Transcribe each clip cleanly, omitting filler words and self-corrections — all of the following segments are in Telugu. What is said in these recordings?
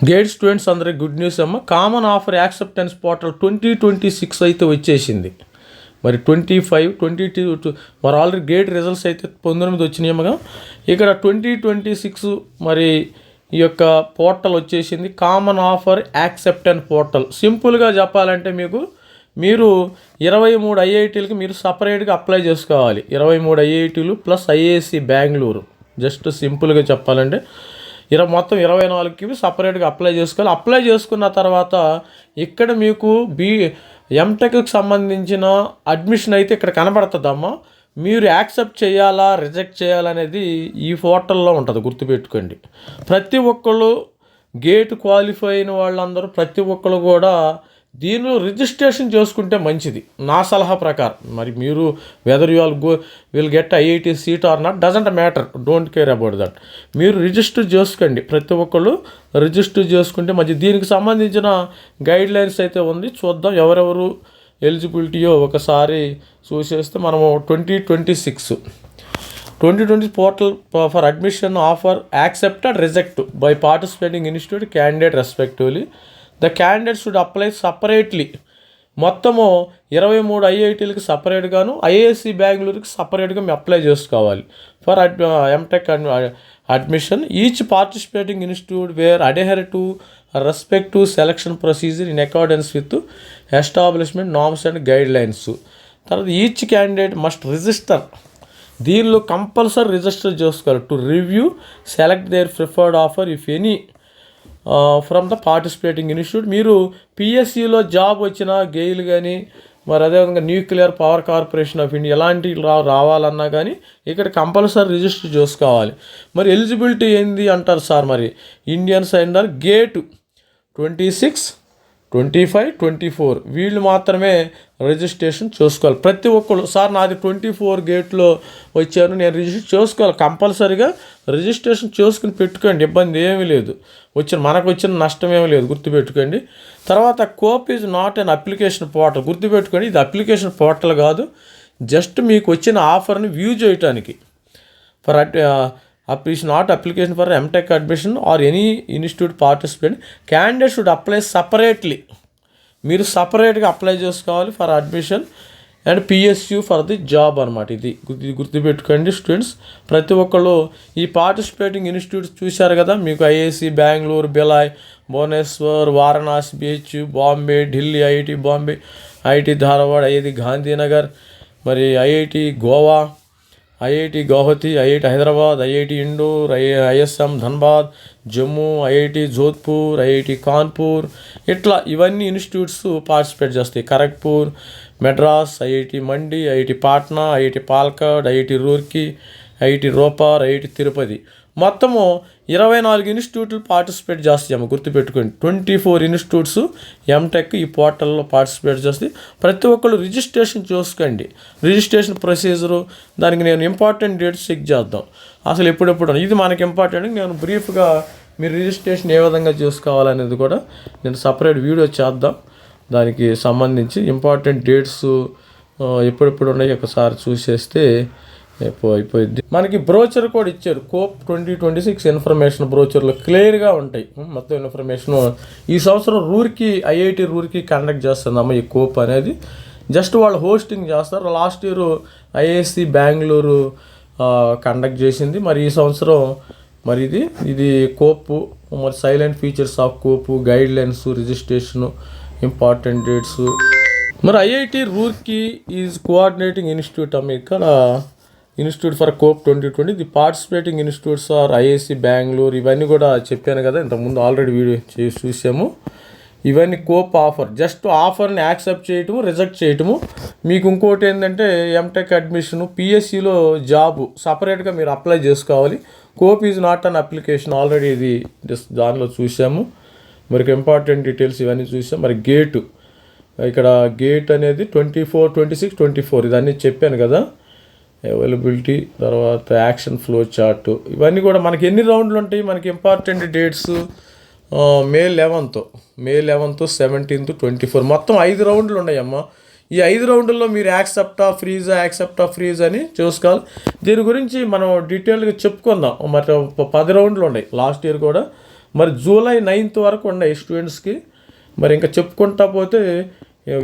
గేట్ స్టూడెంట్స్ అందరికి గుడ్ న్యూస్ అమ్మ. కామన్ ఆఫర్ యాక్సెప్టెన్స్ పోర్టల్ 2026 అయితే వచ్చేసింది. మరి 25, 22 మరి ఆల్రెడీ గేట్ రిజల్ట్స్ అయితే 19 వచ్చినాయమ్మగా. ఇక్కడ 2026 మరి ఈ యొక్క పోర్టల్ వచ్చేసింది. Common offer acceptance portal. సింపుల్గా చెప్పాలంటే మీరు 23 ఐఐటీలకి మీరు సపరేట్గా అప్లై చేసుకోవాలి. 23 ఐఐటీలు ప్లస్ ఐఏఎస్సి బెంగళూరు. జస్ట్ సింపుల్గా చెప్పాలంటే మొత్తం 24కి సపరేట్గా అప్లై చేసుకోవాలి. అప్లై చేసుకున్న తర్వాత ఇక్కడ మీకు ఎంటెక్కి సంబంధించిన అడ్మిషన్ అయితే ఇక్కడ కనబడుతుందమ్మా. మీరు యాక్సెప్ట్ చేయాలా రిజెక్ట్ చేయాలనేది ఈ పోర్టల్లో ఉంటుంది, గుర్తుపెట్టుకోండి. ప్రతి ఒక్కళ్ళు గేట్ క్వాలిఫై అయిన వాళ్ళందరూ ప్రతి ఒక్కళ్ళు కూడా దీనిలో రిజిస్ట్రేషన్ చేసుకుంటే మంచిది నా సలహా ప్రకారం. మరి మీరు whether you will get IIT seat or not doesn't matter, don't care about that. మీరు రిజిస్టర్ చేసుకోండి, ప్రతి ఒక్కళ్ళు రిజిస్టర్ చేసుకుంటే మంచి. దీనికి సంబంధించిన గైడ్ లైన్స్ అయితే ఉంది, చూద్దాం ఎవరెవరు ఎలిజిబిలిటీయో ఒకసారి చూసేస్తే. మనము 2020 portal for admission offer accepted reject by participating institute candidate respectively. The candidate should apply separately. మొత్తము 23 ఐఐటీలకి సపరేట్గాను ఐఏఎస్సి బెంగళూరుకి సపరేట్గా మేము అప్లై చేసుకోవాలి for MTech admission. Each participating institute where adhere to respective selection procedure in accordance with establishment norms and guidelines. తర్వాత ఈచ్ క్యాండిడేట్ మస్ట్ రిజిస్టర్. దీనిలో కంపల్సరీ రిజిస్టర్ చేసుకోవాలి to review select their preferred offer if any from the participating institute. మీరు పిఎస్సిలో జాబ్ వచ్చిన గెయిల్ కానీ మరి అదేవిధంగా nuclear power corporation of India ఎలాంటివి రావాలన్నా కానీ ఇక్కడ కంపల్సరీ రిజిస్టర్ చేసుకోవాలి. మరి ఎలిజిబిలిటీ ఏంది అంటారు సార్. మరి ఇండియన్స్ అండర్ గేట్ 26, 25, 24 వీళ్ళు మాత్రమే రిజిస్ట్రేషన్ చేసుకోవాలి. ప్రతి ఒక్కళ్ళు సార్ నాది 24 గేట్లో వచ్చాను నేను రిజిస్టర్ చేసుకోవాలి. కంపల్సరీగా రిజిస్ట్రేషన్ చేసుకుని పెట్టుకోండి, ఇబ్బంది ఏమీ లేదు. మనకు వచ్చిన నష్టం ఏమీ లేదు, గుర్తుపెట్టుకోండి. తర్వాత COAP is not an application portal. గుర్తుపెట్టుకోండి, ఇది అప్లికేషన్ పోర్టల్ కాదు, జస్ట్ మీకు వచ్చిన ఆఫర్ని వ్యూ చేయటానికి. For is not application for MTech admission or any institute participate. Candidate should apply separately. మీరు సపరేట్గా అప్లై చేసుకోవాలి for admission and PSU for the job అనమాట. ఇది గుర్తుపెట్టుకోండి స్టూడెంట్స్. ప్రతి ఒక్కళ్ళు ఈ పార్టిసిపేటింగ్ ఇన్స్టిట్యూట్స్ చూశారు కదా, మీకు ఐఐసి బెంగళూరు, బిలాయ్, భువనేశ్వర్, వారణాసి, బీచ్, Bombay, Delhi IIT Bombay, IIT Dharwad, IIT Gandhinagar, మరి IIT Goa, IIT Guwahati, IIT Hyderabad, IIT Indore, ISM Dhanbad, Jammu, IIT Jodhpur, IIT Kanpur, ఇట్లా ఇవన్నీ ఇన్స్టిట్యూట్స్ పార్టిసిపేట్ చేస్తాయి. Kharagpur, Madras, IIT Mandi, IIT Patna, IIT Palakkad, IIT Roorkee, IIT Ropar, IIT Tirupati. మొత్తము 24 ఇన్స్టిట్యూట్లు పార్టిసిపేట్ చేస్తాము, గుర్తుపెట్టుకోండి. 24 ఇన్స్టిట్యూట్స్ ఎంటెక్ ఈ పోర్టల్లో పార్టిసిపేట్ చేస్తాయి. ప్రతి ఒక్కళ్ళు రిజిస్ట్రేషన్ చేసుకోండి. రిజిస్ట్రేషన్ ప్రొసీజరు దానికి నేను ఇంపార్టెంట్ డేట్స్ చెక్ చేద్దాం అసలు ఎప్పుడెప్పుడు. ఇది మనకి ఇంపార్టెంట్. నేను బ్రీఫ్గా మీరు రిజిస్ట్రేషన్ ఏ విధంగా చేసుకోవాలనేది కూడా నేను సపరేట్ వీడియో చేద్దాం. దానికి సంబంధించి ఇంపార్టెంట్ డేట్స్ ఎప్పుడెప్పుడు ఉన్నాయి ఒకసారి చూసేస్తే అయిపోయింది. మనకి బ్రోచర్ కూడా ఇచ్చారు, కోప్ 2026 ఇన్ఫర్మేషన్ బ్రోచర్లో క్లియర్గా ఉంటాయి మొత్తం ఇన్ఫర్మేషన్. ఈ సంవత్సరం ఐఐటి రూర్కీ కండక్ట్ చేస్తుందమ్మ ఈ కోప్ అనేది. జస్ట్ వాళ్ళు హోస్టింగ్ చేస్తారు. Last year IISc Bengaluru conduct చేసింది. మరి ఈ సంవత్సరం మరి ఇది కోప్. మరి salient features of COAP, guide lines, registration, important dates. మరి IIT Roorkee is coordinating institute అమ్మ. ఇక్కడ institute for COAP 2020. The participating institutes are IISc Bengaluru. ఇవన్నీ కూడా చెప్పాను కదా ఇంతకుముందు, ఆల్రెడీ వీడియో చూసాము. ఇవన్నీ కోప్ ఆఫర్. జస్ట్ ఆఫర్ని యాక్సెప్ట్ చేయటము, రిజెక్ట్ చేయటము. మీకు ఇంకోటి ఏంటంటే ఎంటెక్ అడ్మిషను, పిఎస్సిలో జాబు సపరేట్గా మీరు అప్లై చేసుకోవాలి. Cope is not an application, already ఇది దానిలో చూసాము. మరి ఇంపార్టెంట్ డీటెయిల్స్ ఇవన్నీ చూసాం. మరి ఇక్కడ గేట్ అనేది 24, 26, 24 ఇదన్నీ చెప్పాను కదా. అవైలబిలిటీ, తర్వాత యాక్షన్ ఫ్లో చార్ట్, ఇవన్నీ కూడా మనకి ఎన్ని రౌండ్లు ఉంటాయి. మనకి ఇంపార్టెంట్ డేట్స్ మే 11th, 17th, 24 మొత్తం 5 రౌండ్లు ఉన్నాయమ్మ. ఈ 5 రౌండ్లలో మీరు యాక్సెప్టా ఫ్రీజ్ అని చూసుకోవాలి. దీని గురించి మనం డీటెయిల్గా చెప్పుకుందాం. మరి 10 రౌండ్లు ఉన్నాయి. లాస్ట్ ఇయర్ కూడా మరి జూలై 9th వరకు ఉన్నాయి స్టూడెంట్స్కి. మరి ఇంకా చెప్పుకుంటా పోతే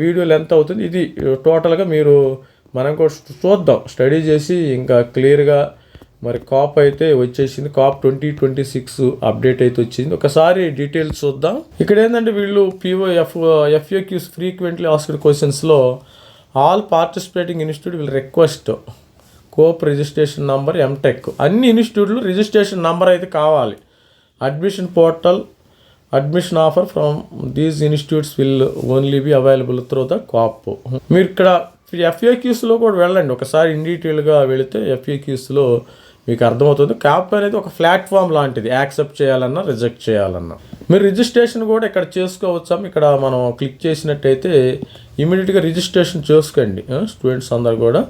వీడియో లెంత్ అవుతుంది. ఇది టోటల్గా మీరు మనం కూడా చూద్దాం, స్టడీ చేసి ఇంకా క్లియర్గా. మరి కాప్ అయితే వచ్చేసింది, కాప్ 2026 అప్డేట్ అయితే వచ్చింది. ఒకసారి డీటెయిల్స్ చూద్దాం. ఇక్కడ ఏంటంటే వీళ్ళు FAQs ఫ్రీక్వెంట్లీ ఆస్క్డ్ క్వశ్చన్స్లో all participating institute will request COAP registration number MTech. అన్ని ఇన్స్టిట్యూట్లు రిజిస్ట్రేషన్ నంబర్ అయితే కావాలి. Admission portal admission offer from these institutes will only be available through the COAP. మీరు ఇక్కడ FAQsలో కూడా వెళ్ళండి, ఒకసారి ఇన్ డీటెయిల్గా వెళితే FAQsలో మీకు అర్థమవుతుంది. కాప్ అనేది ఒక ప్లాట్ఫామ్ లాంటిది, యాక్సెప్ట్ చేయాలన్నా రిజెక్ట్ చేయాలన్నా. మీరు రిజిస్ట్రేషన్ కూడా ఇక్కడ చేసుకోవచ్చాం. ఇక్కడ మనం క్లిక్ చేసినట్టయితే ఇమీడియట్గా రిజిస్ట్రేషన్ చేసుకోండి. స్టూడెంట్స్ అందరు కూడా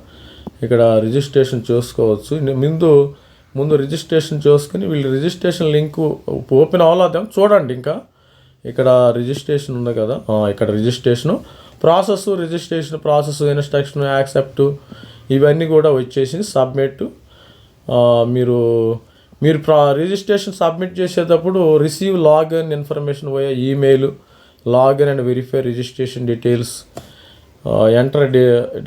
ఇక్కడ రిజిస్ట్రేషన్ చేసుకోవచ్చు. ముందు రిజిస్ట్రేషన్ చేసుకుని వీళ్ళు రిజిస్ట్రేషన్ లింక్ ఓపెన్ అవ్వలేదేమో చూడండి. ఇంకా ఇక్కడ రిజిస్ట్రేషన్ ఉంది కదా, ఇక్కడ registration registration process, instruction, accept ఇవన్నీ కూడా వచ్చేసి సబ్మిట్. మీరు రిజిస్ట్రేషన్ సబ్మిట్ చేసేటప్పుడు రిసీవ్ లాగిన్ ఇన్ఫర్మేషన్ పోయే email, login and verify registration details, enter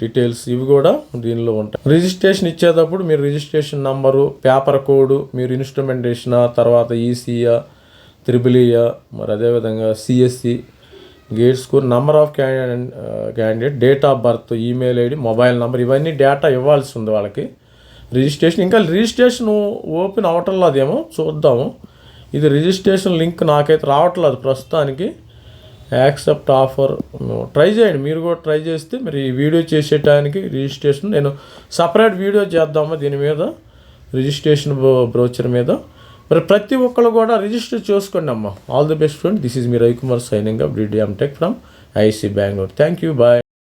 details ఇవి కూడా దీనిలో ఉంటాయి. రిజిస్ట్రేషన్ ఇచ్చేటప్పుడు మీరు రిజిస్ట్రేషన్ నంబరు, పేపర్ కోడ్, మీరు ఇన్స్ట్రుమెంటేషన్, తర్వాత ECA, EEE, మరి అదేవిధంగా CSE, gate score, number of candidate, date of birth, email ID, mobile number, ఇవన్నీ డేటా ఇవ్వాల్సి ఉంది వాళ్ళకి. రిజిస్ట్రేషన్ ఓపెన్ అవ్వట్లేదేమో చూద్దాము. ఇది రిజిస్ట్రేషన్ లింక్ నాకైతే రావట్లేదు ప్రస్తుతానికి. యాక్సెప్ట్ ఆఫర్ ట్రై చేయండి, మీరు కూడా ట్రై చేస్తే మరి ఈ వీడియో చేసేటానికి రిజిస్ట్రేషన్ నేను సపరేట్ వీడియో చేద్దామా దీని మీద, రిజిస్ట్రేషన్ బ్రోచర్ మీద. మరి ప్రతి ఒక్కరు కూడా రిజిస్టర్ చేసుకోండి అమ్మా. All the best friend. This is me Ravikumar signing up, DDM Tech ఫ్రమ్ IISc Bangalore. Thank you, bye.